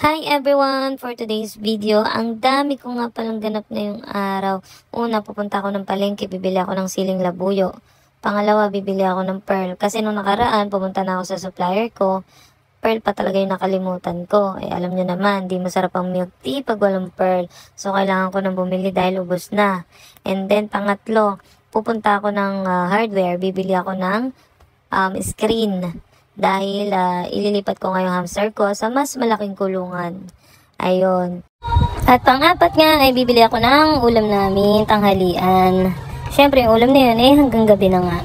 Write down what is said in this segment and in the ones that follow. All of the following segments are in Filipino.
Hi everyone! For today's video, ang dami ko nga palang ganap ngayong araw. Una, pupunta ako ng palengke, bibili ako ng siling labuyo. Pangalawa, bibili ako ng pearl. Kasi nung nakaraan, pumunta na ako sa supplier ko. Pearl pa talaga yung nakalimutan ko. Alam nyo naman, di masarap ang milk tea pag walang pearl. So, kailangan ko nang bumili dahil ubos na. And then, pangatlo, pupunta ako ng hardware, bibili ako ng screen. Dahil ililipat ko nga yung hamster ko sa mas malaking kulungan. Ayun. At pang-apat nga ay bibili ako ng ulam namin, tanghalian. Siyempre yung ulam na yun hanggang gabi na nga.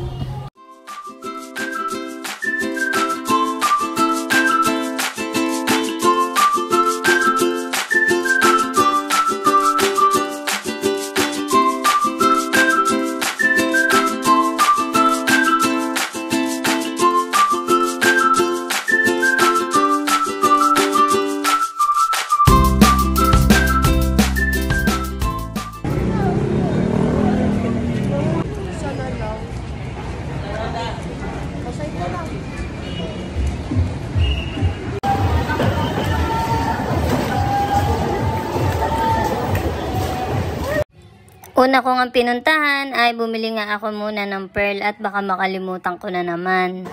Una ko nga pinuntahan ay bumili nga ako muna ng pearl at baka makalimutan ko na naman.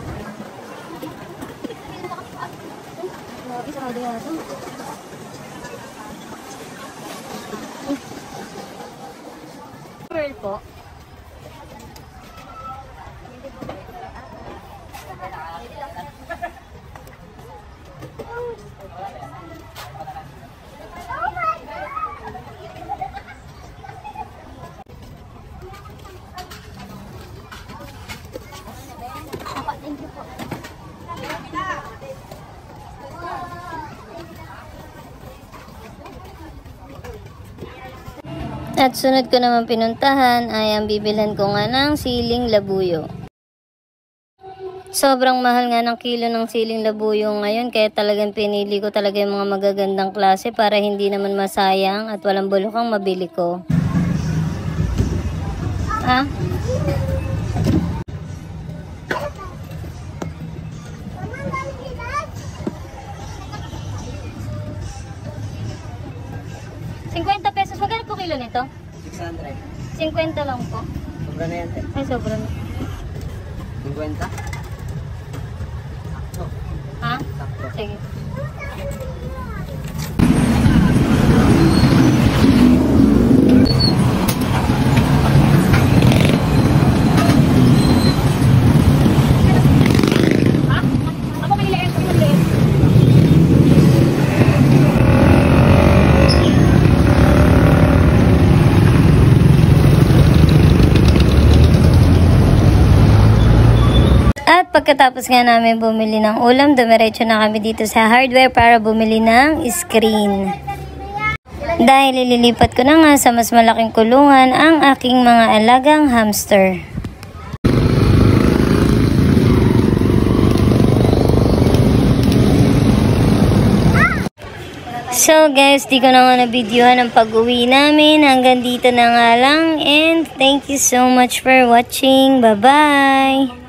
Pearl po. At sunod ko naman pinuntahan ay ang bibilhan ko nga ng siling labuyo. Sobrang mahal nga ng kilo ng siling labuyo ngayon kaya talagang pinili ko talaga yung mga magagandang klase para hindi naman masayang at walang bulokang mabili ko. Ah? ₱50. Magkano po kilo nito? 600. 50 lang po. Sobra na yan, te. Ay, sobra na. 50? Sakto. Ha? Sakto. Sige. At pagkatapos nga namin bumili ng ulam, dumiretso na kami dito sa hardware para bumili ng screen. Dahil ililipat ko na nga sa mas malaking kulungan ang aking mga alagang hamster. So guys, di ko na nga na-videohan ang pag-uwi namin. Hanggang dito na nga lang. And thank you so much for watching. Bye-bye!